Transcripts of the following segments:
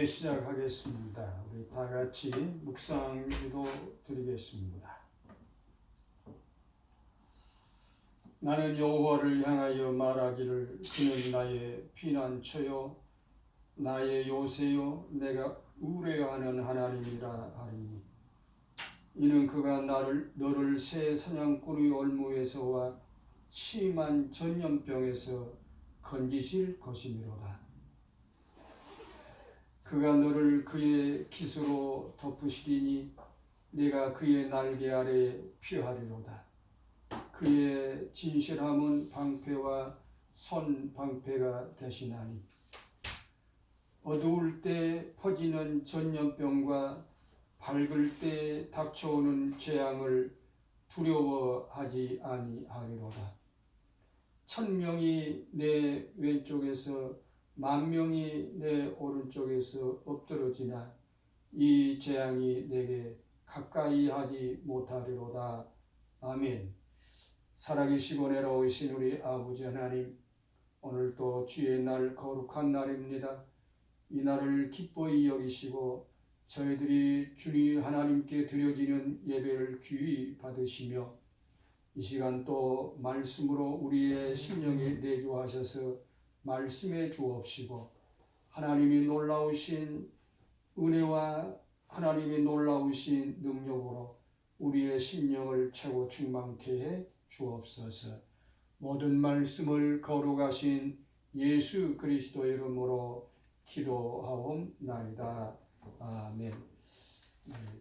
시작하겠습니다. 우리 다 같이 묵상 기도 드리겠습니다. 나는 여호와를 향하여 말하기를 그는 나의 피난처요 나의 요새요 내가 우려하는 하나님이라 하리니 이는 그가 너를 새 사냥꾼의 올무에서와 심한 전염병에서 건지실 것이미로다. 그가 너를 그의 깃으로 덮으시리니 내가 그의 날개 아래 피하리로다. 그의 진실함은 방패와 손 방패가 대신하니 어두울 때 퍼지는 전염병과 밝을 때 닥쳐오는 재앙을 두려워하지 아니하리로다. 1000명이 내 왼쪽에서 10,000명이 내 오른쪽에서 엎드러지나 이 재앙이 내게 가까이 하지 못하리로다. 아멘. 살아계시고 내려오신 우리 아버지 하나님, 오늘도 주의 날 거룩한 날입니다. 이 날을 기뻐히 여기시고 저희들이 주님 하나님께 드려지는 예배를 귀히 받으시며 이 시간 또 말씀으로 우리의 심령에 내주하셔서 말씀해 주옵시고 하나님이 놀라우신 은혜와 하나님이 놀라우신 능력으로 우리의 심령을 채워 충만케 해 주옵소서. 모든 말씀을 거룩하신 예수 그리스도의 이름으로 기도하옵나이다. 아멘.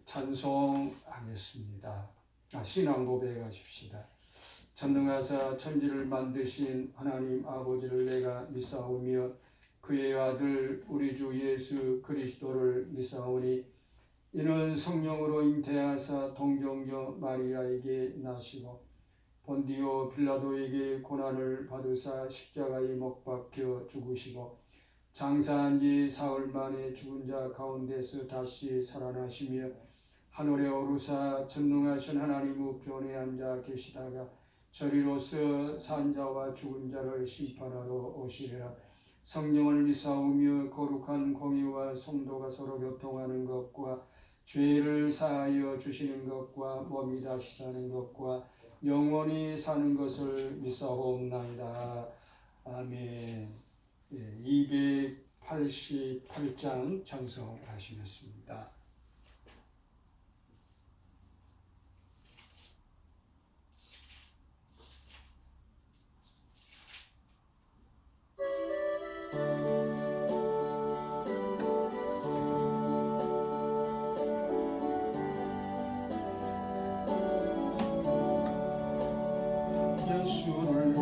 찬송하겠습니다. 신앙 고백하십시다. 전능하사 천지를 만드신 하나님 아버지를 내가 믿사오며 그의 아들 우리 주 예수 그리스도를 믿사오니 이는 성령으로 잉태하사 동정녀 마리아에게 나시고 본디오 빌라도에게 고난을 받으사 십자가에 못 박혀 죽으시고 장사한 지 사흘 만에 죽은 자 가운데서 다시 살아나시며 하늘에 오르사 전능하신 하나님 우편에 앉아 계시다가 저리로서 산자와 죽은 자를 심판하러 오시리라. 성령을 믿사오며 거룩한 공의와 성도가 서로 교통하는 것과 죄를 사하여 주시는 것과 몸이 다시 사는 것과 영원히 사는 것을 믿사옵나이다. 아멘. 288장 찬송하시겠습니다. 예수를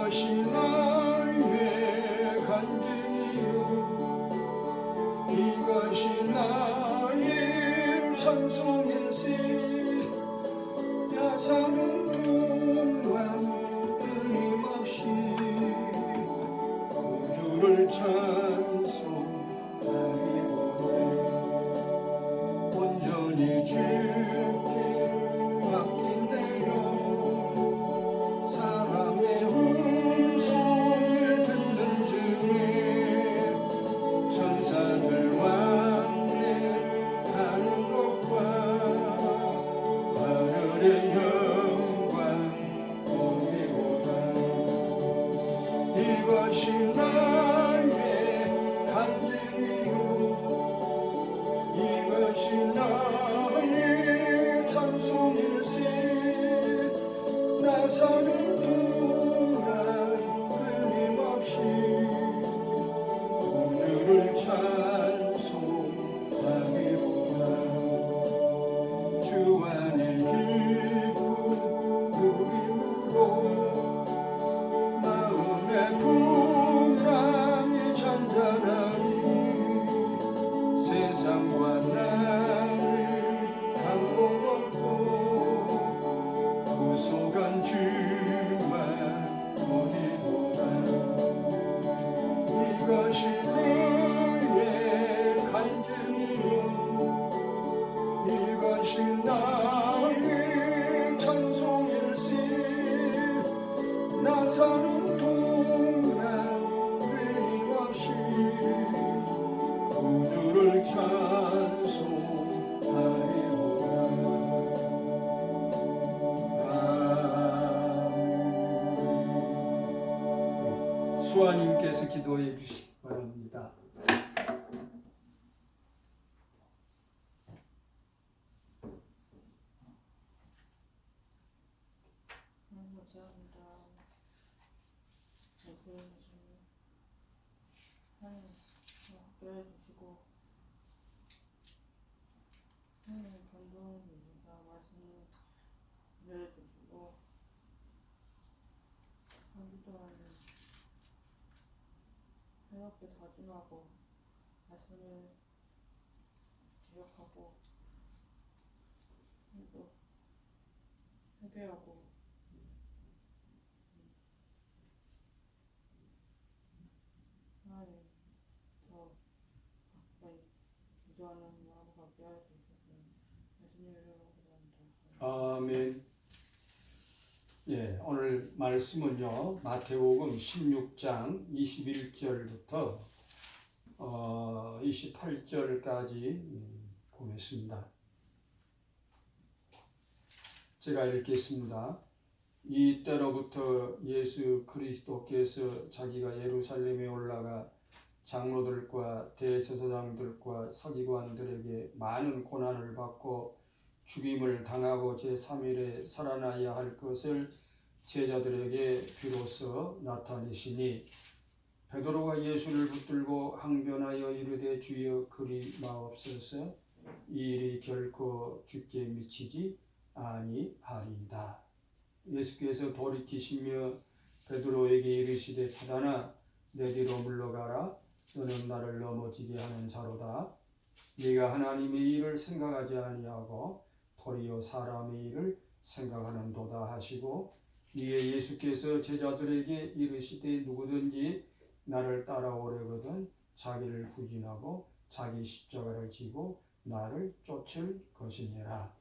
이것이 나의 간증이요 이것이 나의 찬송일세 야사는 동안 끊임없이 우주를 찬송하리로다. 온전히 주께 맡긴대요 사람의 이것이 나의 간증이요 계속해서 기도해 주시기 바랍니다. 감사합니다. 하나님 함께해 주시고 하나님 감동입니다. 말씀을 내주시고 한 주 동안 새롭게 다짐하고 말씀을 기억하고 또 회개하고 하나님 더 가까이 기도하는 마음 갖게 하여 주셔서 예수님의 이름으로 기도합니다. 아멘. 예, 오늘 말씀은요 마태복음 16장 21절부터 28절까지 보겠습니다. 제가 읽겠습니다. 이때로부터 예수 그리스도께서 자기가 예루살렘에 올라가 장로들과 대제사장들과 서기관들에게 많은 고난을 받고 죽임을 당하고 제3일에 살아나야 할 것을 제자들에게 비로소 나타내시니 베드로가 예수를 붙들고 항변하여 이르되 주여 그리 마옵소서 이 일이 결코 주께 미치지 아니하리이다. 예수께서 돌이키시며 베드로에게 이르시되 사단아 내 뒤로 물러가라 너는 나를 넘어지게 하는 자로다. 네가 하나님의 일을 생각하지 아니하고 도리어 사람의 일을 생각하는도다 하시고 이에 예수께서 제자들에게 이르시되 누구든지 나를 따라오려거든 자기를 부인하고 자기 십자가를 지고 나를 쫓을 것이니라.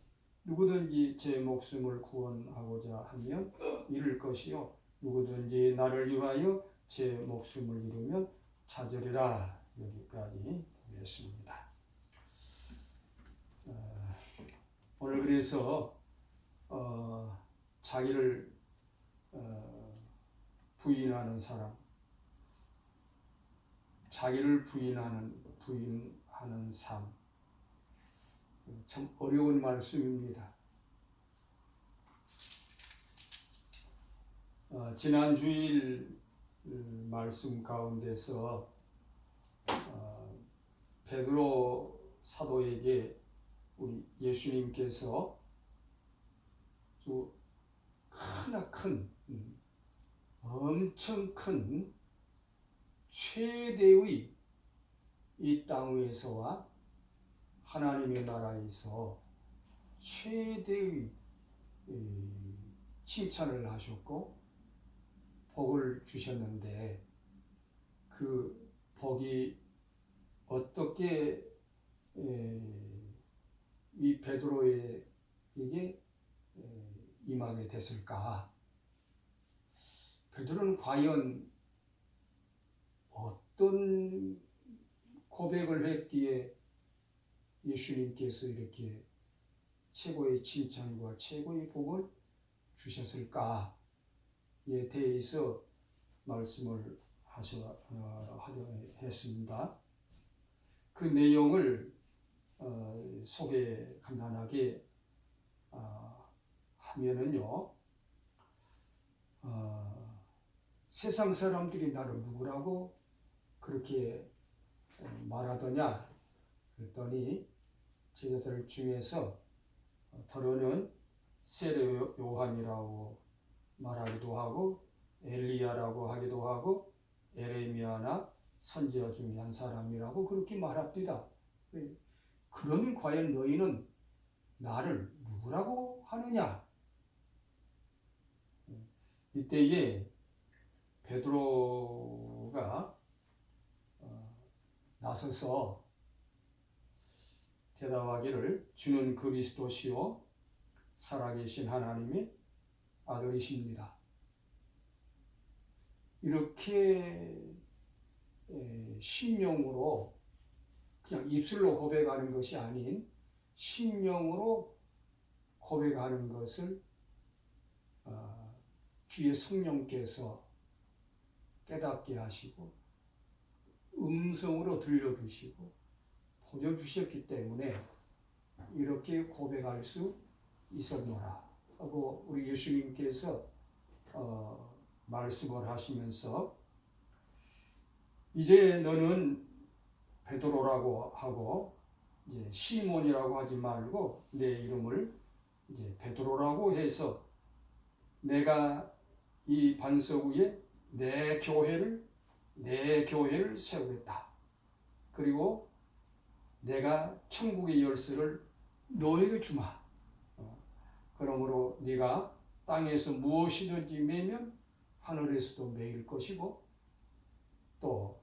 누구든지 제 목숨을 구원하고자 하면 잃을 것이요 누구든지 나를 위하여 제 목숨을 잃으면 찾으리라. 여기까지 보겠습니다. 오늘 그래서 자기를 부인하는 사람, 자기를 부인하는 삶, 참 어려운 말씀입니다. 지난 주일 말씀 가운데서 베드로 사도에게 우리 예수님께서 또 크나큰 엄청 큰 최대의 이 땅 위에서와 하나님의 나라에서 최대의 칭찬을 하셨고 복을 주셨는데 그 복이 어떻게 이 베드로에게 임하게 됐을까? 베드로는 과연 어떤 고백을 했기에 예수님께서 이렇게 최고의 칭찬과 최고의 복을 주셨을까에 대해서 말씀을 했습니다. 그 내용을 소개 간단하게 하면은요, 세상 사람들이 나를 누구라고 그렇게 말하더냐 그랬더니 제자들 중에서 더러는 세례 요한이라고 말하기도 하고 엘리야라고 하기도 하고 에레미야나 선지자 중에 한 사람이라고 그렇게 말합니다. 그러면 과연 너희는 나를 누구라고 하느냐? 이때에 베드로가 나서서 대답하기를 주는 그리스도시요 살아계신 하나님의 아들이십니다. 이렇게 심령으로 그냥 입술로 고백하는 것이 아닌 심령으로 고백하는 것을 주의 성령께서 깨닫게 하시고 음성으로 들려주시고 보여주셨기 때문에 이렇게 고백할 수 있었노라 하고 우리 예수님께서 말씀을 하시면서 이제 너는 베드로라고 하고 이제 시몬이라고 하지 말고 내 이름을 이제 베드로라고 해서 내가 이 반석 위에 내 교회를 세우겠다. 그리고 내가 천국의 열쇠를 너에게 주마. 그러므로 네가 땅에서 무엇이든지 매면 하늘에서도 매일 것이고 또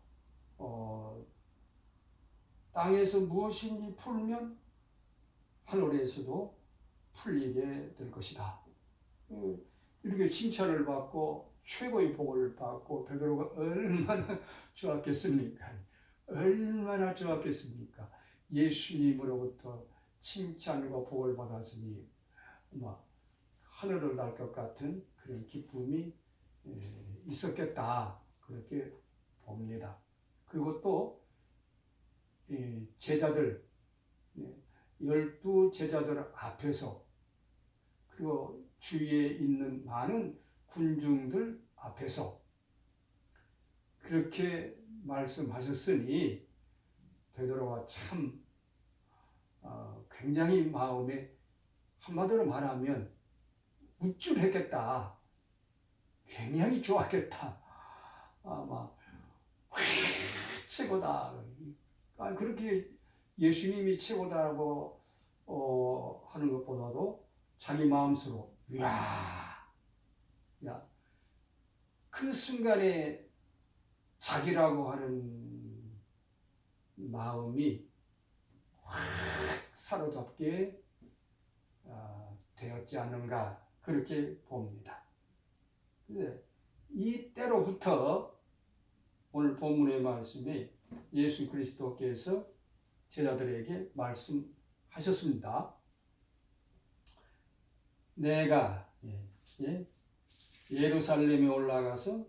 땅에서 무엇인지 풀면 하늘에서도 풀리게 될 것이다. 이렇게 칭찬을 받고 최고의 복을 받고 베드로가 얼마나 좋았겠습니까? 얼마나 좋았겠습니까? 예수님으로부터 칭찬과 복을 받았으니 하늘을 날 것 같은 그런 기쁨이 있었겠다. 그렇게 봅니다. 그리고 또 제자들 12 제자들 앞에서 그리고 주위에 있는 많은 군중들 앞에서 그렇게 말씀하셨으니 베드로가 참 굉장히 마음에 한마디로 말하면 우쭐했겠다. 굉장히 좋았겠다. 아마 최고다. 그렇게 예수님이 최고다라고 하는 것보다도 자기 마음속으로 그 순간에 자기라고 하는 마음이 확 사로잡게 되었지 않는가 그렇게 봅니다. 이 때로부터 오늘 본문의 말씀이 예수 그리스도께서 제자들에게 말씀하셨습니다. 내가 예루살렘에 올라가서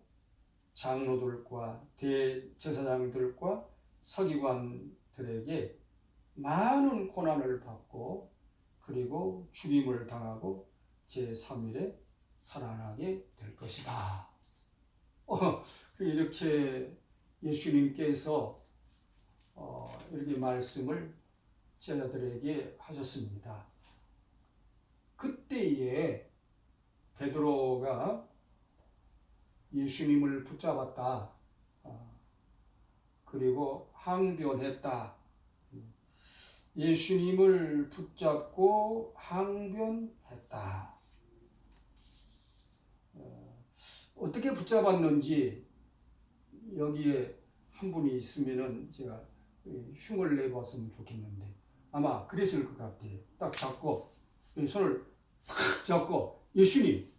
장로들과 대제사장들과 서기관들에게 많은 고난을 받고 그리고 죽임을 당하고 제3일에 살아나게 될 것이다. 이렇게 예수님께서 이렇게 말씀을 제자들에게 하셨습니다. 그때에 베드로가 예수님을 붙잡았다. 그리고 항변했다. 예수님을 붙잡고 항변했다. 어떻게 붙잡았는지 여기에 한 분이 있으면은 제가 흉을 내봤으면 좋겠는데 아마 그랬을 것 같아요. 딱 잡고 손을 탁 잡고 예수님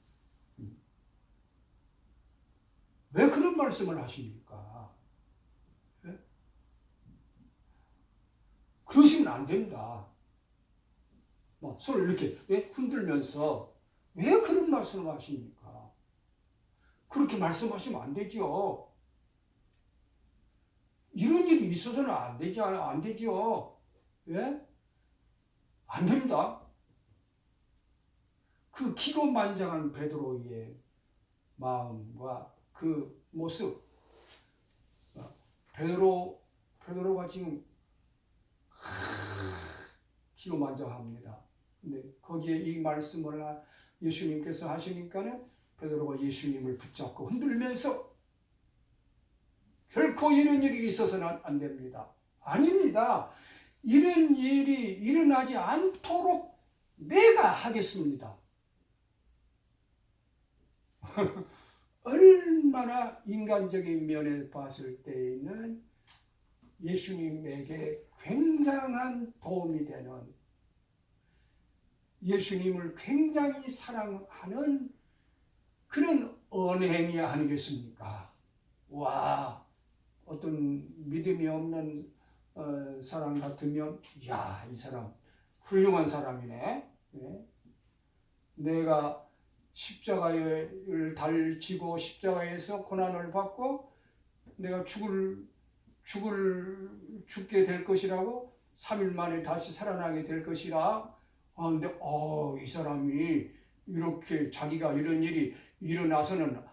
왜 그런 말씀을 하십니까? 네? 그러시면 안 된다. 손을 이렇게 흔들면서 왜 그런 말씀을 하십니까? 그렇게 말씀하시면 안 되죠. 이런 일이 있어서는 안 되죠. 예? 안 됩니다. 그 기고만장한 베드로의 마음과 그 모습, 베드로가 지금 기고만장합니다. 근데 거기에 이 말씀을 예수님께서 하시니까는 베드로가 예수님을 붙잡고 흔들면서 결코 이런 일이 있어서는 안 됩니다. 아닙니다. 이런 일이 일어나지 않도록 내가 하겠습니다. 얼마나 인간적인 면에 봤을 때에는 예수님에게 굉장한 도움이 되는 예수님을 굉장히 사랑하는 그런 언행이 아니겠습니까? 와, 어떤 믿음이 없는 사람 같으면 이 사람 훌륭한 사람이네. 네? 내가 십자가를 달지고 십자가에서 고난을 받고 내가 죽을 죽게 될 것이라고 3일 만에 다시 살아나게 될 것이라. 근데 이 사람이 이렇게 자기가 이런 일이 일어나서는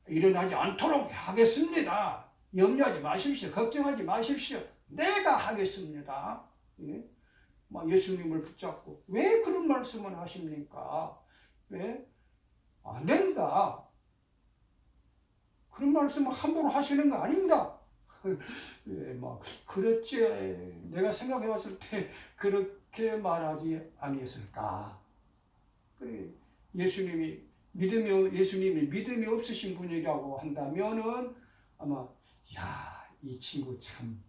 일어나지 않도록 하겠습니다. 염려하지 마십시오. 걱정하지 마십시오. 내가 하겠습니다. 예? 막 예수님을 붙잡고 왜 그런 말씀을 하십니까? 왜? 안 된다. 그런 말씀을 함부로 하시는 거 아닙니다. 예, 막 그렇지. 내가 생각해 봤을 때 그렇게 말하지 아니했을까? 그래. 예수님이 믿음이 없으신 분이라고 한다면은 아마 이 친구 참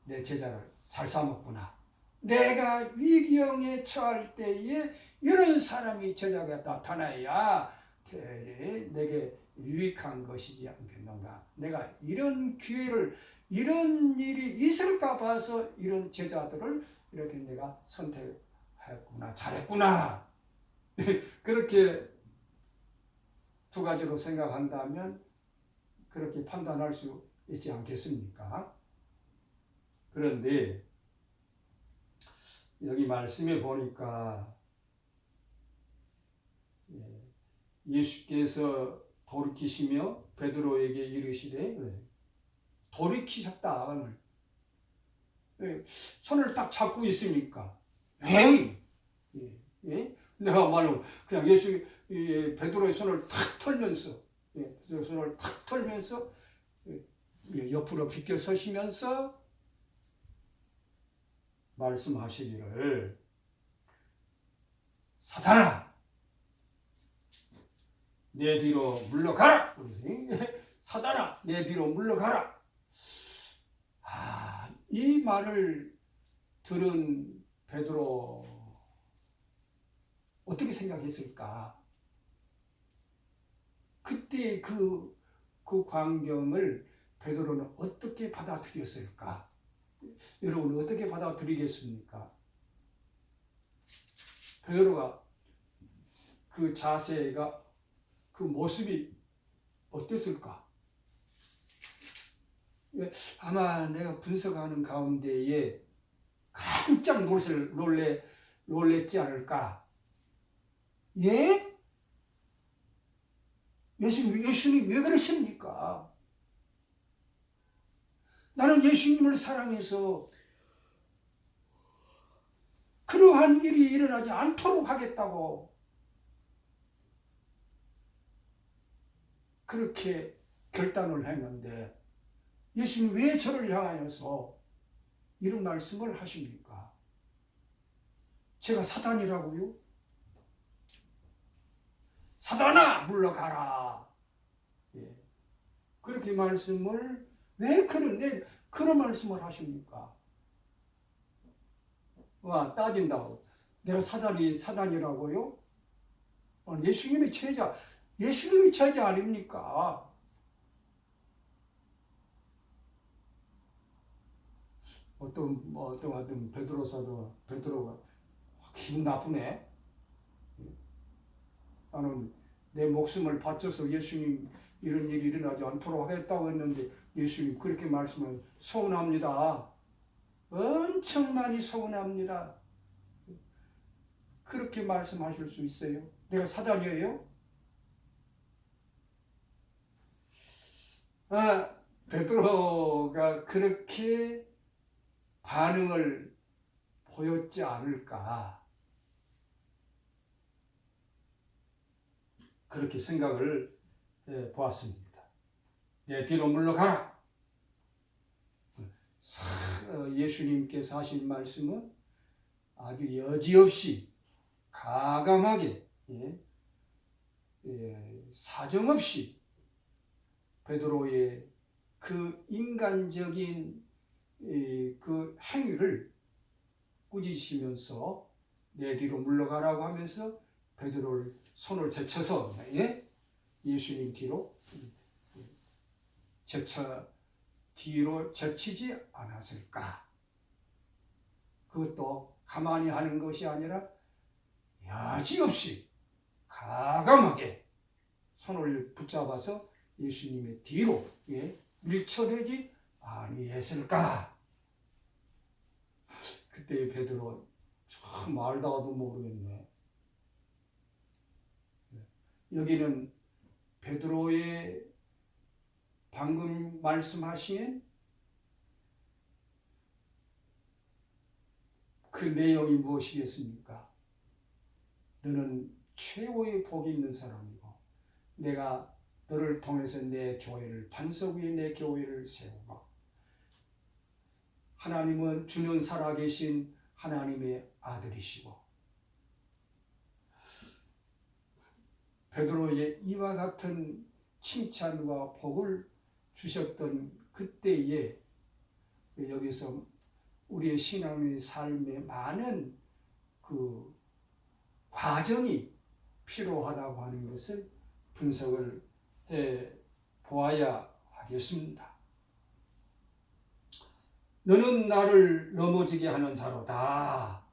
내 제자를 잘 삼았구나. 내가 위기형에 처할 때에 이런 사람이 제자가 나타나야 내게 유익한 것이지 않겠는가. 내가 이런 기회를 이런 일이 있을까 봐서 이런 제자들을 이렇게 내가 선택했구나. 잘했구나. 그렇게 두 가지로 생각한다면 그렇게 판단할 수 있지 않겠습니까? 그런데 여기 말씀에 보니까 예수께서 돌이키시며 베드로에게 이르시되 돌이키셨다. 손을 딱 잡고 있으니까 내가 말로 그냥 베드로의 손을 탁 털면서 옆으로 비켜 서시면서 말씀하시기를 사탄아 내 뒤로 물러가라. 사탄아 내 뒤로 물러가라. 이 말을 들은 베드로 어떻게 생각했을까? 그때 그 광경을 베드로는 어떻게 받아들였을까? 여러분 어떻게 받아들이겠습니까? 베드로가 그 자세가 그 모습이 어땠을까? 아마 내가 분석하는 가운데에 깜짝 놀랬지 않을까? 예? 예수님 왜 그러십니까? 나는 예수님을 사랑해서 그러한 일이 일어나지 않도록 하겠다고 그렇게 결단을 했는데 예수님 왜 저를 향하여서 이런 말씀을 하십니까? 제가 사단이라고요? 사단아 물러가라. 그렇게 말씀을 왜 그런 말씀을 하십니까? 따진다고 내가 사단이라고요? 예수님이 제자 아닙니까? 어떤 베드로가 기분 나쁘네. 나는 내 목숨을 바쳐서 예수님 이런 일이 일어나지 않도록 하겠다고 했는데 예수님 그렇게 말씀하면 서운합니다. 엄청 많이 서운합니다. 그렇게 말씀하실 수 있어요? 내가 사단이에요? 베드로가 그렇게 반응을 보였지 않을까 그렇게 생각을 보았습니다. 내 뒤로 물러가라. 예수님께서 하신 말씀은 아주 여지없이 가감하게 사정없이 베드로의 그 인간적인 그 행위를 꾸짖으시면서 내 뒤로 물러가라고 하면서 베드로를 손을 제쳐서 예수님 뒤로 제치지 않았을까? 그것도 가만히 하는 것이 아니라 여지없이 가감하게 손을 붙잡아서 예수님의 뒤로 밀쳐내지 아니했을까? 그때 베드로 참 알다가도 모르겠네. 여기는 베드로의 방금 말씀하신 그 내용이 무엇이겠습니까? 너는 최고의 복이 있는 사람이고 내가 너를 통해서 내 교회를 반석 위에 내 교회를 세우고 하나님은 주는 살아계신 하나님의 아들이시고 베드로에게 이와 같은 칭찬과 복을 주셨던 그때에 여기서 우리의 신앙의 삶에 많은 그 과정이 필요하다고 하는 것을 분석을 해 보아야 하겠습니다. 너는 나를 넘어지게 하는 자로다.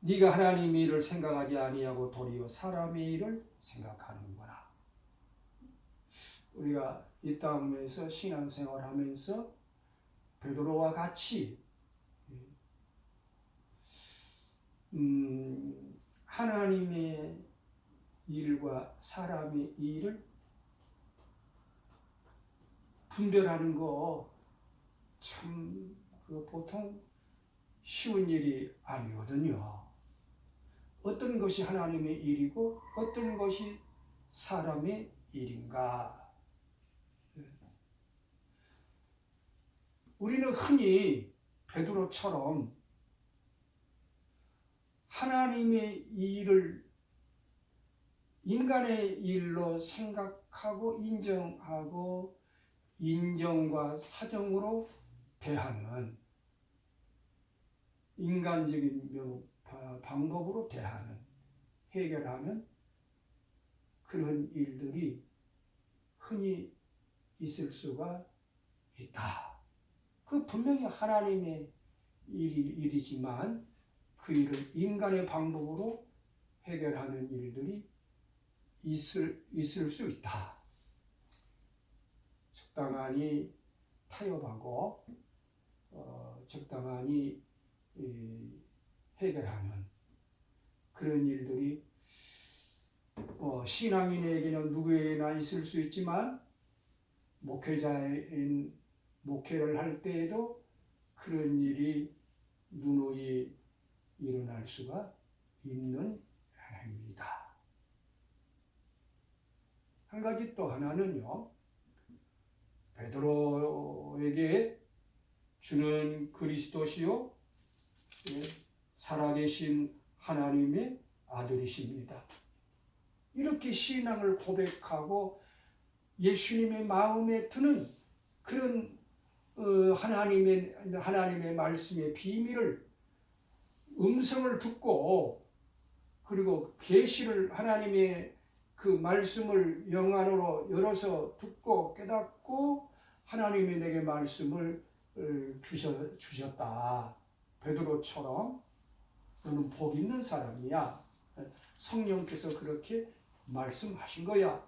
네가 하나님의 일을 생각하지 아니하고 도리어 사람의 일을 생각하는구나. 우리가 이 땅에서 신앙생활하면서 베드로와 같이 하나님의 일과 사람의 일을 분별하는 거 참 보통 쉬운 일이 아니거든요. 어떤 것이 하나님의 일이고 어떤 것이 사람의 일인가? 우리는 흔히 베드로처럼 하나님의 일을 인간의 일로 생각하고 인정하고 인정과 사정으로 대하는 인간적인 방법으로 대하는 해결하는 그런 일들이 흔히 있을 수가 있다. 그 분명히 하나님의 일이지만 그 일을 인간의 방법으로 해결하는 일들이 있을 수 있다. 적당히 타협하고 적당히 해결하는 그런 일들이 신앙인에게는 누구에게나 있을 수 있지만 목회를 할 때에도 그런 일이 누누이 일어날 수가 있는 행위다. 한 가지 또 하나는요, 베드로에게 주는 그리스도시요 살아계신 하나님의 아들이십니다. 이렇게 신앙을 고백하고 예수님의 마음에 드는 그런 하나님의 말씀의 비밀을 음성을 듣고 그리고 계시를 하나님의 그 말씀을 영 안으로 열어서 듣고 깨닫고 하나님이 내게 말씀을 주셨다. 베드로처럼 너는 복 있는 사람이야. 성령께서 그렇게 말씀하신 거야.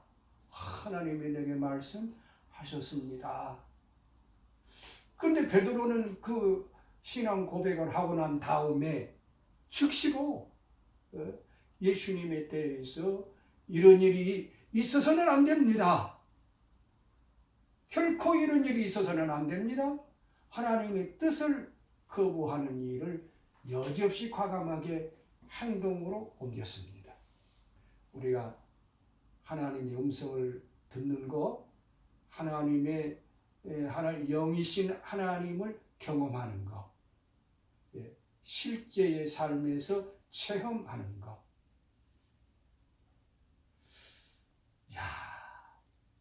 하나님이 내게 말씀하셨습니다. 그런데 베드로는 그 신앙 고백을 하고 난 다음에 즉시로 예수님에 대해서 이런 일이 있어서는 안 됩니다. 결코 이런 일이 있어서는 안 됩니다. 하나님의 뜻을 거부하는 일을 여지없이 과감하게 행동으로 옮겼습니다. 우리가 하나님의 음성을 듣는 것, 하나님의 영이신 하나님을 경험하는 것, 실제의 삶에서 체험하는 것.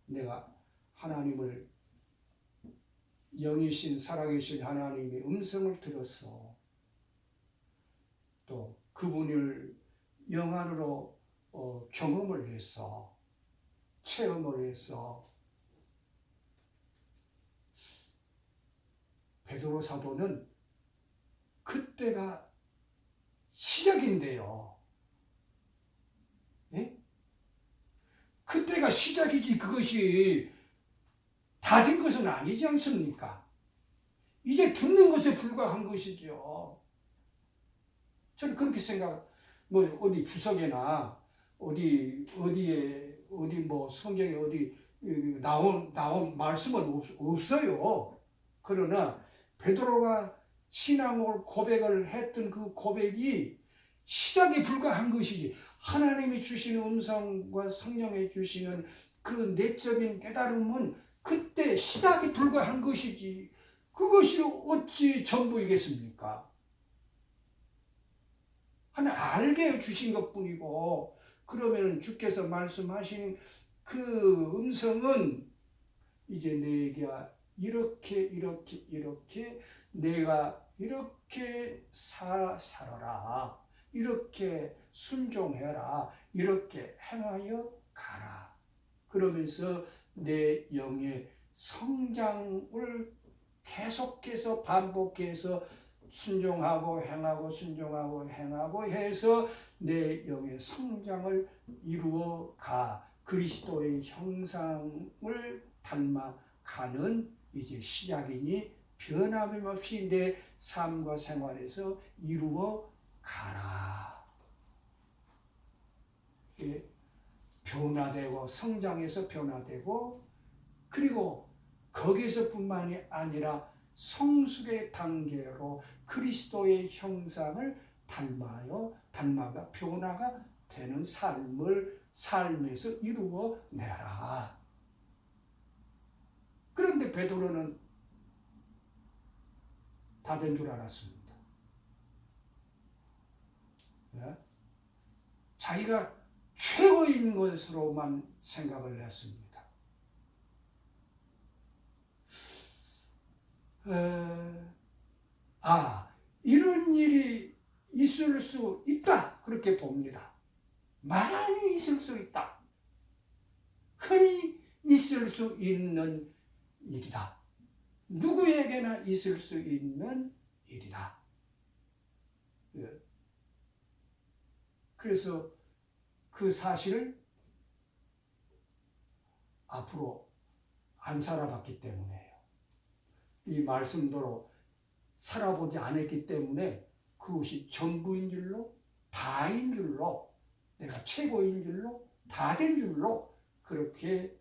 내가 하나님을 영이신 살아계신 하나님의 음성을 들어서 또 그분을 영 안으로 경험을 해서 체험을 해서 베드로 사도는 그때가 시작인데요. 예? 그때가 시작이지 그것이 다 된 것은 아니지 않습니까? 이제 듣는 것에 불과한 것이죠. 저는 그렇게 뭐 어디 주석에나 어디 뭐 성경에 어디 나온 말씀은 없어요. 그러나 베드로가 신앙을 고백을 했던 그 고백이 시작에 불과한 것이지, 하나님이 주시는 음성과 성령이 주시는 그 내적인 깨달음은 그때 시작에 불과한 것이지, 그것이 어찌 전부이겠습니까? 하나 알게 해주신 것뿐이고, 그러면 주께서 말씀하신 그 음성은 이제 내게 이렇게 내가 이렇게 살아라, 이렇게 순종해라, 이렇게 행하여 가라. 그러면서 내 영의 성장을 계속해서 반복해서 순종하고 행하고 순종하고 행하고 해서 내 영의 성장을 이루어 가, 그리스도의 형상을 닮아가는 이제 시작이니 변함없이 내 삶과 생활에서 이루어 가라. 변화되고 성장해서 변화되고, 그리고 거기서뿐만이 아니라 성숙의 단계로 그리스도의 형상을 닮아가 변화가 되는 삶에서 이루어내라. 그런데 베드로는 다 된 줄 알았습니다. 네? 자기가 최고인 것으로만 생각을 했습니다. 이런 일이 있을 수 있다, 그렇게 봅니다. 많이 있을 수 있다. 흔히 있을 수 있는 일이다. 누구에게나 있을 수 있는 일이다. 그래서 그 사실을 앞으로 안 살아봤기 때문에요. 이 말씀대로 살아보지 않았기 때문에 그것이 전부인 줄로, 다인 줄로, 내가 최고인 줄로, 다 된 줄로 그렇게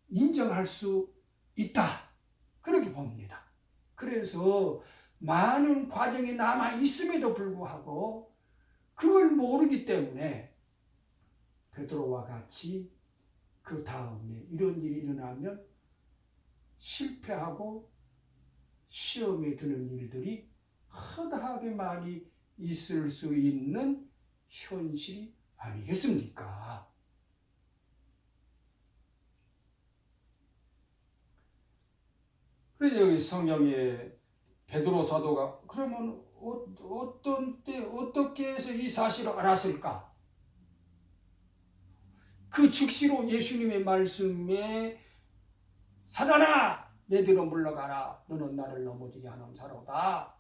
인정할 수 있다, 그렇게 봅니다. 그래서 많은 과정이 남아 있음에도 불구하고 그걸 모르기 때문에 베드로와 같이 그 다음에 이런 일이 일어나면 실패하고 시험에 드는 일들이 허다하게 많이 있을 수 있는 현실이 아니겠습니까? 그래서 여기 성경에 베드로 사도가 그러면 어떤 때 어떻게 해서 이 사실을 알았을까? 그 즉시로 예수님의 말씀에 사단아, 내 뒤로 물러가라, 너는 나를 넘어지게 하는 자로다.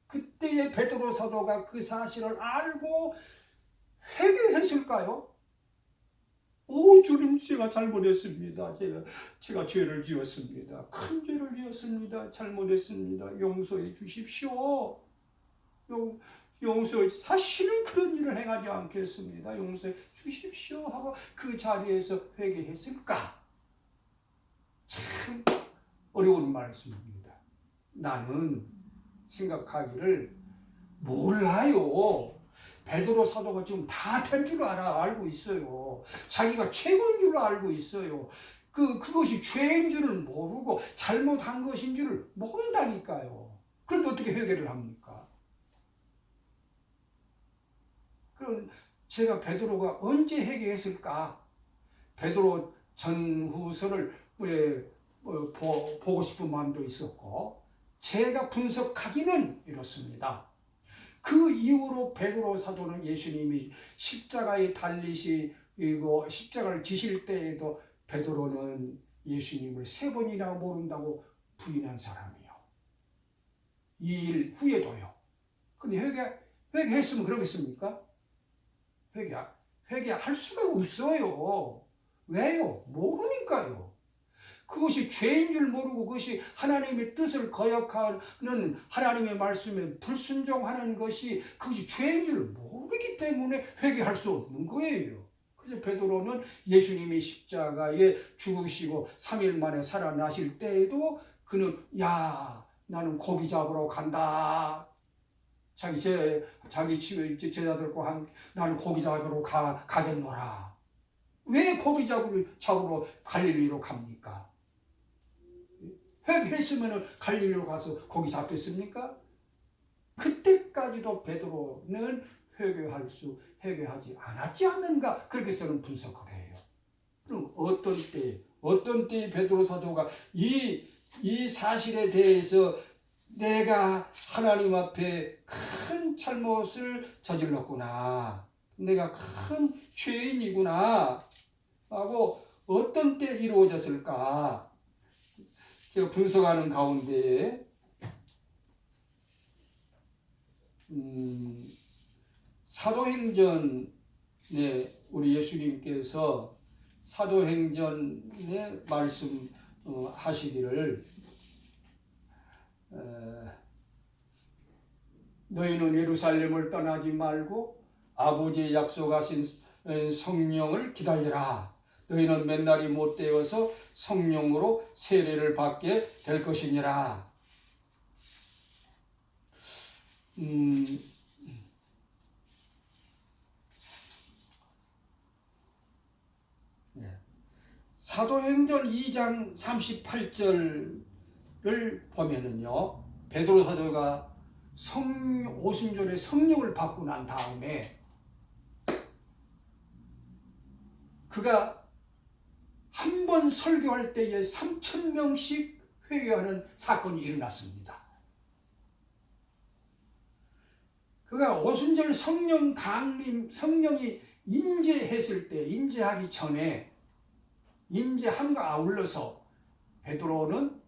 그때의 베드로 사도가 그 사실을 알고 회개했을까요? 오 주님, 제가 잘못했습니다. 제가 죄를 지었습니다. 큰 죄를 지었습니다. 잘못했습니다. 용서해 주십시오. 용서해, 다시는 그런 일을 행하지 않겠습니다. 용서해 주십시오 하고 그 자리에서 회개했을까? 참 어려운 말씀입니다. 나는 생각하기를 몰라요. 베드로 사도가 지금 다 된 줄 알고 있어요. 자기가 최고인 줄 알고 있어요. 그것이 죄인 줄을 모르고 잘못한 것인 줄을 모른다니까요. 그런데 어떻게 회개를 합니까? 그럼 제가 베드로가 언제 회개했을까? 베드로 전후서를 보고 싶은 마음도 있었고, 제가 분석하기는 이렇습니다. 그 이후로 베드로 사도는 예수님이 십자가에 달리시고 십자가를 지실 때에도 베드로는 예수님을 3번이나 모른다고 부인한 사람이요. 이 일 후에도요. 근데 회개했으면 그러겠습니까? 회개할 수가 없어요. 왜요? 모르니까요. 그것이 죄인 줄 모르고 그것이 하나님의 뜻을 거역하는 하나님의 말씀에 불순종하는 것이 그것이 죄인 줄 모르기 때문에 회개할 수 없는 거예요. 그래서 베드로는 예수님이 십자가에 죽으시고 3일 만에 살아나실 때에도 그는 야 나는 고기 잡으러 간다. 자기 제자들과 나는 고기 잡으러 가겠노라. 왜 고기 잡으러 갈릴리로 갑니까? 회개했으면 갈릴리로 가서 고기 잡겠습니까? 그때까지도 베드로는 회개하지 않았지 않는가? 그렇게 저는 분석을 해요. 그럼 어떤 때 베드로 사도가 이 사실에 대해서 내가 하나님 앞에 큰 잘못을 저질렀구나. 내가 큰 죄인이구나. 하고 어떤 때 이루어졌을까? 제가 분석하는 가운데 사도행전에 우리 예수님께서 사도행전에 말씀하시기를 너희는 예루살렘을 떠나지 말고 아버지의 약속하신 성령을 기다리라. 너희는 맨날이 못 되어서 성령으로 세례를 받게 될 것이니라. 사도행전 2장 38절을 보면은요, 베드로 사도가 오순절에 성령을 받고 난 다음에 그가 한 번 설교할 때에 3,000명씩 회개하는 사건이 일어났습니다. 그가 오순절 성령 강림, 성령이 임재하기 전에 임재함과 아울러서 베드로는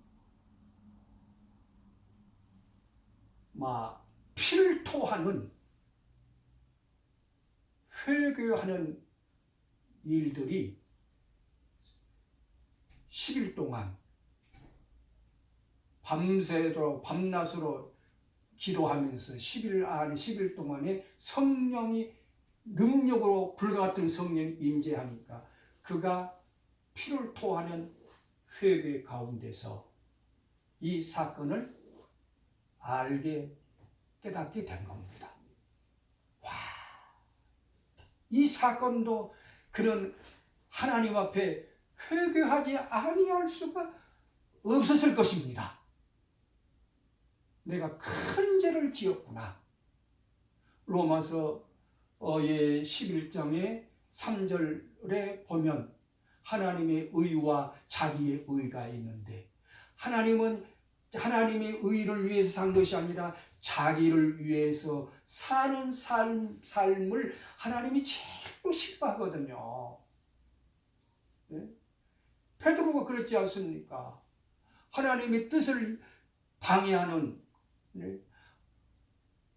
피를 토하는 회개하는 일들이 10일 동안 밤새도록 밤낮으로 기도하면서 10일 동안에 성령이 능력으로 불과 같은 성령이 임재하니까 그가 피를 토하는 회개 가운데서 이 사건을 깨닫게 된 겁니다. 이 사건도 그는 하나님 앞에 회개하지 아니할 수가 없었을 것입니다. 내가 큰 죄를 지었구나. 로마서 11장의 3절에 보면 하나님의 의와 자기의 의가 있는데 하나님은 하나님의 의를 위해서 산 것이 아니라 자기를 위해서 사는 삶을 하나님이 제일 싫어하거든요. 네? 베드로가 그랬지 않습니까? 하나님의 뜻을 방해하는, 네?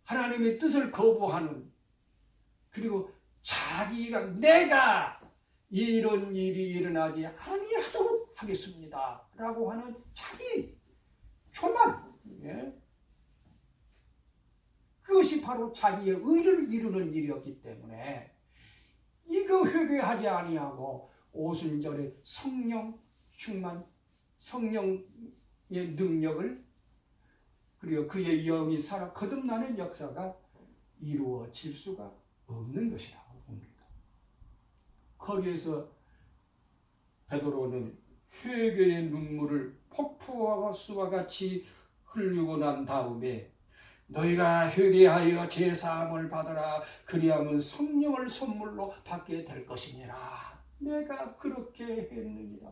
하나님의 뜻을 거부하는, 그리고 내가 이런 일이 일어나지 아니하도록 하겠습니다 라고 하는 자기 교만, 예? 그것이 바로 자기의 의를 이루는 일이었기 때문에 이거 회개하지 아니하고 오순절에 성령 충만, 성령의 능력을 그리고 그의 영이 살아 거듭나는 역사가 이루어질 수가 없는 것이라고 봅니다. 거기에서 베드로는 회개의 눈물을 폭포와 수와 같이 흘리고 난 다음에 너희가 회개하여 제사함을 받아라. 그리하면 성령을 선물로 받게 될 것이니라. 내가 그렇게 했느니라.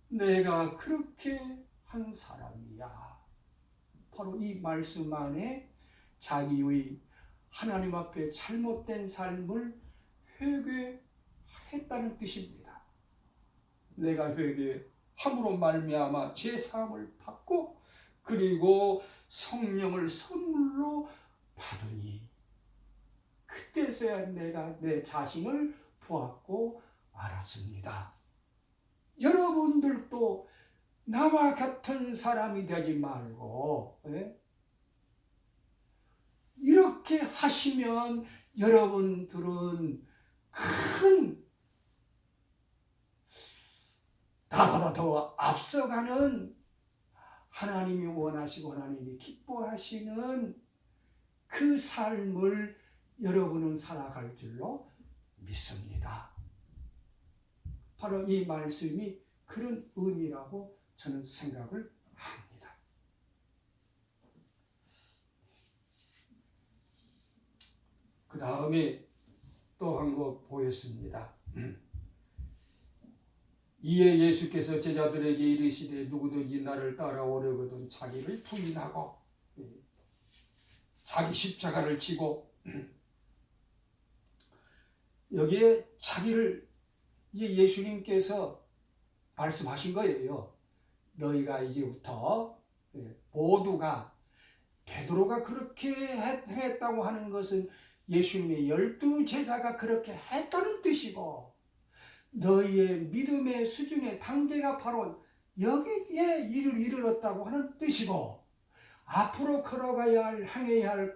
내가 그렇게 한 사람이야. 바로 이 말씀 안에 자기의 하나님 앞에 잘못된 삶을 회개했다는 뜻입니다. 내가 회개함으로 말미암아 제사함을 받고 그리고 성령을 선물로 받으니 그때서야 내가 내 자신을 보았고 알았습니다. 여러분들도 나와 같은 사람이 되지 말고 이렇게 하시면 여러분들은 큰 나보다 더 앞서가는 하나님이 원하시고 하나님이 기뻐하시는 그 삶을 여러분은 살아갈 줄로 믿습니다. 바로 이 말씀이 그런 의미라고 저는 생각을 합니다. 그 다음에 또 한 거 보였습니다. 이에 예수께서 제자들에게 이르시되 누구든지 나를 따라오려거든 자기를 부인하고 자기 십자가를 지고 여기에 자기를 이제 예수님께서 말씀하신 거예요. 너희가 이제부터 모두가 베드로가 그렇게 했다고 하는 것은 예수님의 12제자가 그렇게 했다는 뜻이고 너희의 믿음의 수준의 단계가 바로 여기에 이르렀다고 하는 뜻이고 앞으로 걸어가야 할 행해야 할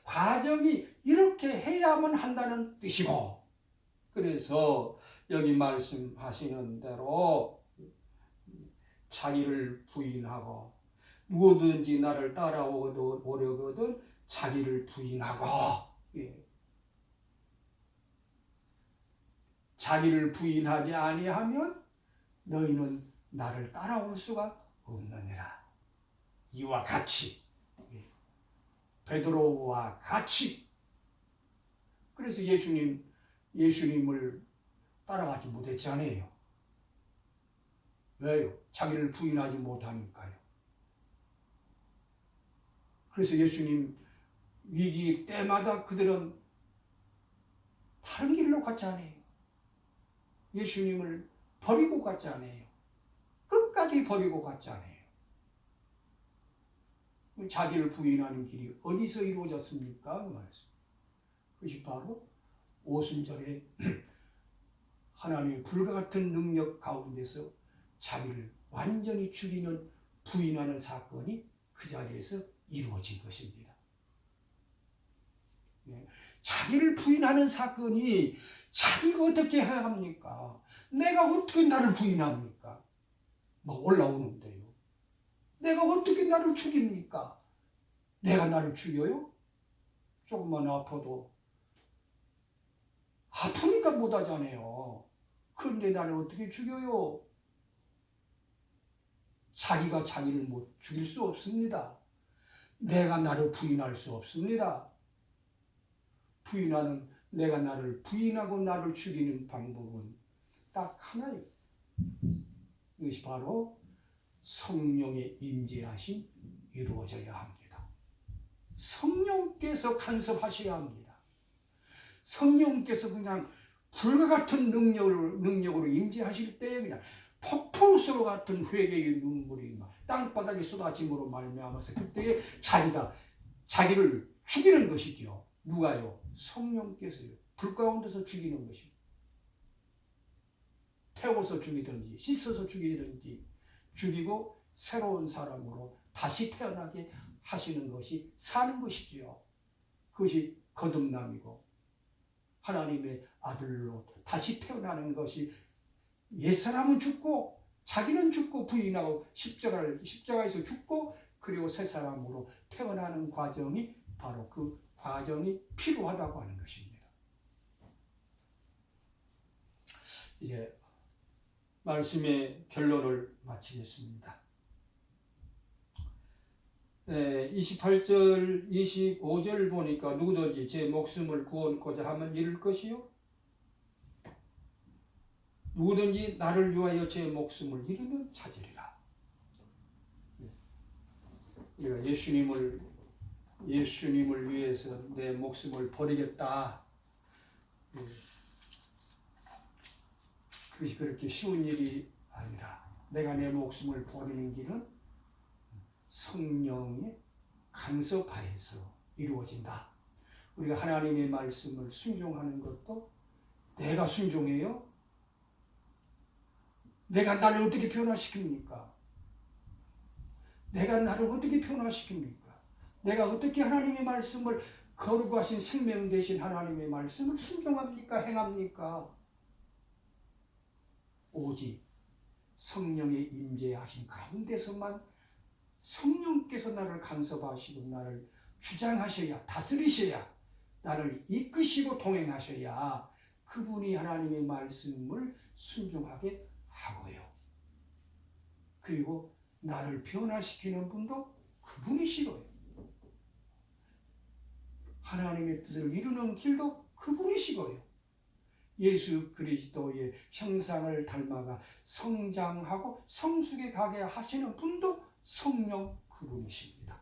과정이 이렇게 해야만 한다는 뜻이고 그래서 여기 말씀하시는 대로 자기를 부인하고 누구든지 나를 따라오려거든 자기를 부인하고 자기를 부인하지 아니하면 너희는 나를 따라올 수가 없느니라. 이와 같이 베드로와 같이 그래서 예수님을 따라가지 못했잖아요. 왜요? 자기를 부인하지 못하니까요. 그래서 예수님 위기 때마다 그들은 다른 길로 갔지 않아요. 예수님을 버리고 갔지 않아요. 끝까지 버리고 갔지 않아요. 자기를 부인하는 길이 어디서 이루어졌습니까? 그 말씀. 그것이 바로 오순절에 하나님의 불과 같은 능력 가운데서 자기를 완전히 죽이는 부인하는 사건이 그 자리에서 이루어진 것입니다. 자기를 부인하는 사건이 자기가 어떻게 해야 합니까? 내가 어떻게 나를 부인합니까? 막 올라오는데요. 내가 어떻게 나를 죽입니까? 내가 나를 죽여요? 조금만 아파도 아프니까 못하잖아요. 그런데 나를 어떻게 죽여요? 자기가 자기를 못 죽일 수 없습니다. 내가 나를 부인할 수 없습니다. 내가 나를 부인하고 나를 죽이는 방법은 딱 하나예요. 이것이 바로 성령의 임재하심 이루어져야 합니다. 성령께서 간섭하셔야 합니다. 성령께서 그냥 불과 같은 능력으로 임재하실 때에 그냥 폭풍수로 같은 회개의 눈물이 막 땅바닥에 쏟아짐으로 말미암아서 그때에 자기를 죽이는 것이죠. 누가요? 성령께서요. 불 가운데서 죽이는 것입니다. 태워서 죽이든지 씻어서 죽이든지 죽이고 새로운 사람으로 다시 태어나게 하시는 것이 사는 것이지요. 그것이 거듭남이고 하나님의 아들로 다시 태어나는 것이 옛사람은 죽고 자기는 죽고 부인하고 십자가에서 죽고 그리고 새 사람으로 태어나는 과정이 바로 그 과정이 필요하다고 하는 것입니다. 이제 말씀의 결론을 마치겠습니다. 28절, 25절 보니까 누구든지 제 목숨을 구원코자 하면 잃을 것이요. 누구든지 나를 위하여 제 목숨을 잃으면 찾으리라. 우리가 예수님을 위해서 내 목숨을 버리겠다. 그것이 그렇게 쉬운 일이 아니라 내가 내 목숨을 버리는 길은 성령의 간섭하에서 이루어진다. 우리가 하나님의 말씀을 순종하는 것도 내가 순종해요? 내가 나를 어떻게 변화시킵니까? 내가 나를 어떻게 변화시킵니까? 내가 어떻게 하나님의 말씀을 거룩하신 생명 되신 하나님의 말씀을 순종합니까? 행합니까? 오직 성령의 임재하신 가운데서만 성령께서 나를 간섭하시고 나를 주장하셔야, 다스리셔야, 나를 이끄시고 동행하셔야 그분이 하나님의 말씀을 순종하게 하고요. 그리고 나를 변화시키는 분도 그분이시고요. 하나님의 뜻을 이루는 길도 그분이시고요. 예수 그리스도의 형상을 닮아가 성장하고 성숙에 가게 하시는 분도 성령 그분이십니다.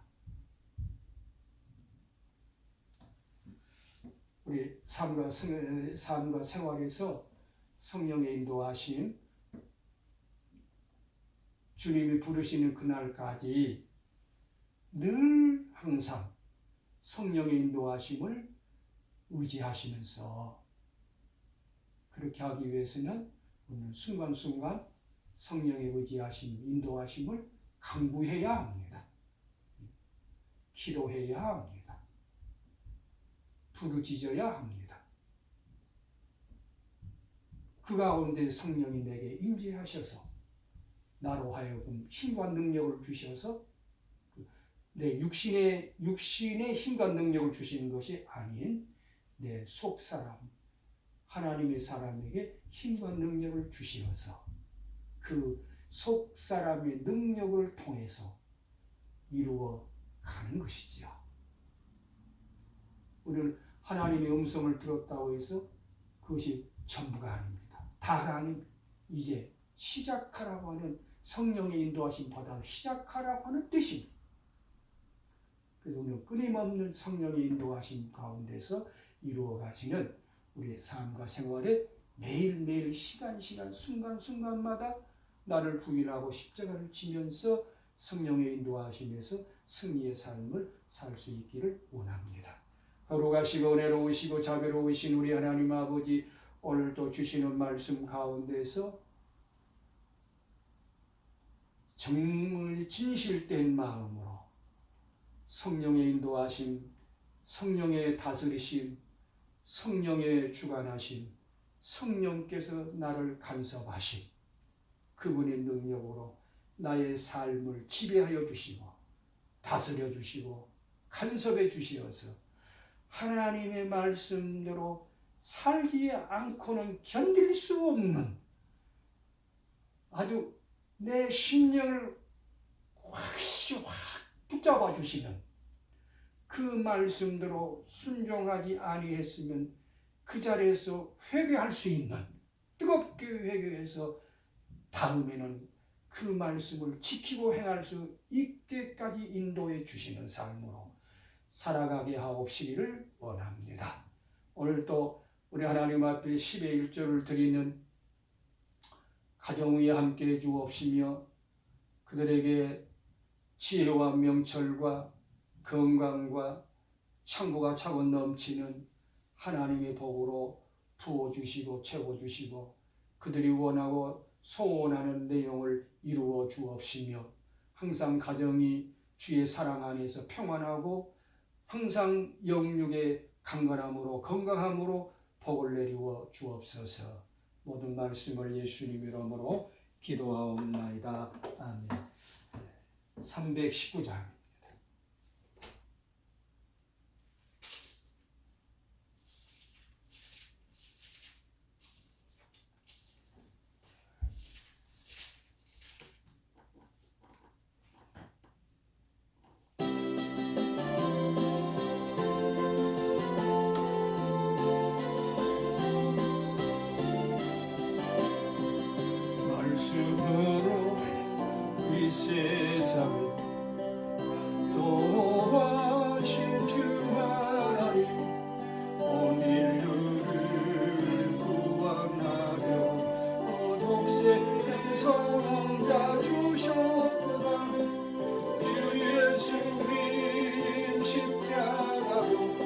우리 삶과 생활에서 성령의 인도하심, 주님이 부르시는 그날까지 늘 항상 성령의 인도하심을 의지하시면서 그렇게 하기 위해서는 오늘 순간순간 성령의 의지하심, 인도하심을 강구해야 합니다. 기도해야 합니다. 부르짖어야 합니다. 그 가운데 성령이 내게 임재하셔서 나로 하여금 힘과 능력을 주셔서 내 육신의 힘과 능력을 주시는 것이 아닌 내 속사람, 하나님의 사람에게 힘과 능력을 주시어서 그 속사람의 능력을 통해서 이루어 가는 것이지요. 우리는 하나님의 음성을 들었다고 해서 그것이 전부가 아닙니다. 다가 아닙니다. 이제 시작하라고 하는 성령의 인도하심 받아 시작하라고 하는 뜻입니다. 그래서 우리는 끊임없는 성령의 인도하심 가운데서 이루어 가시는 우리의 삶과 생활에 매일매일 시간 순간순간마다 나를 부인하고 십자가를 지면서 성령의 인도하심에서 승리의 삶을 살 수 있기를 원합니다. 거룩하시고 은혜로우시고 자비로우신 우리 하나님 아버지, 오늘도 주시는 말씀 가운데서 정말 진실된 마음으로 성령의 인도하심, 성령의 다스리심, 성령의 주관하심, 성령께서 나를 간섭하심, 그분의 능력으로 나의 삶을 지배하여 주시고 다스려 주시고 간섭해 주시어서 하나님의 말씀대로 살지 않고는 견딜 수 없는 아주 내 심령을 확 붙잡아 주시는 그 말씀대로 순종하지 아니했으면 그 자리에서 회개할 수 있는, 뜨겁게 회개해서 다음에는 그 말씀을 지키고 행할 수 있게까지 인도해 주시는 삶으로 살아가게 하옵시기를 원합니다. 오늘도 우리 하나님 앞에 10의 1조를 드리는 가정 위에 함께해 주옵시며 그들에게 지혜와 명철과 건강과 창고가 차고 넘치는 하나님의 복으로 부어주시고 채워주시고 그들이 원하고 소원하는 내용을 이루어 주옵시며 항상 가정이 주의 사랑 안에서 평안하고 항상 영육의 강건함으로 건강함으로 복을 내리워 주옵소서. 모든 말씀을 예수님 이름으로 기도하옵나이다. 아멘. 319장 말씀으로 이 세상을 도와신 주 하나님, 온 인류를 구원하려 어독생 성자 주셨구나. 주 예수님 십자가로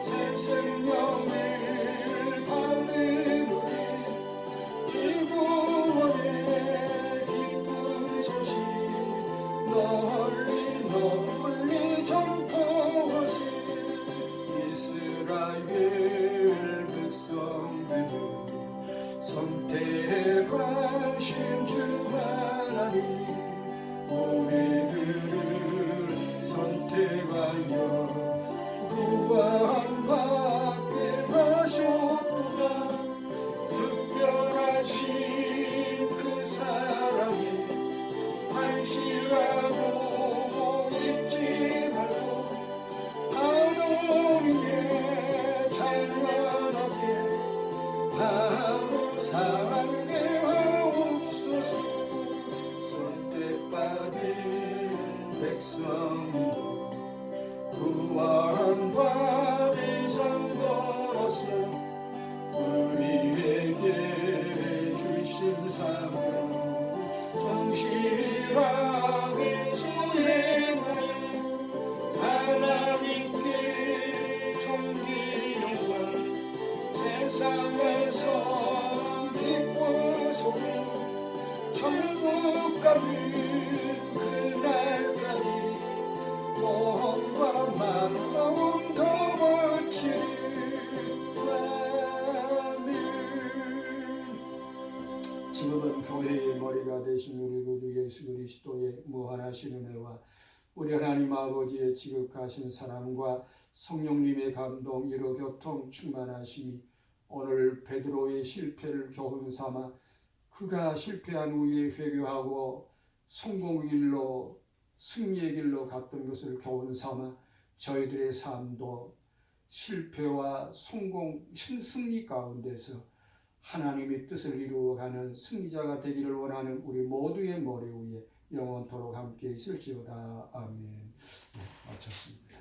새 생명을 받는 우리 주 구원의 널리 널리 전포하세. 이스라엘 백성들을 선택하신 주 하나님, 우리들을 선택하여 구원받게 하셨구나. 특별하신 그 사랑이 한시라도 잊지 말고 하나님의 찬란하게 바로 사랑해 하옵소서. 선택받은 백성이 구원받은 성도로서 우리에게 주신 사명 성실하게 수행하여 하나님께 존귀와 세상에서 기뻐서며 천국 가는 그날까지 몸과 마음 더 멋지리. 아멘. 지금은 교회의 머리가 되신 우리 구주 예수 그리스도의 무한하신 은혜와 우리 하나님 아버지의 지극하신 사랑과 성령님의 감동 이로 교통 충만하심이 오늘 베드로의 실패를 교훈 삼아 그가 실패한 후에 회개하고 성공의 길로 승리의 길로 갔던 것을 교훈 삼아 저희들의 삶도 실패와 성공, 승리 가운데서 하나님의 뜻을 이루어가는 승리자가 되기를 원하는 우리 모두의 머리 위에 영원토록 함께 있을지어다. 아멘. 네, 마쳤습니다.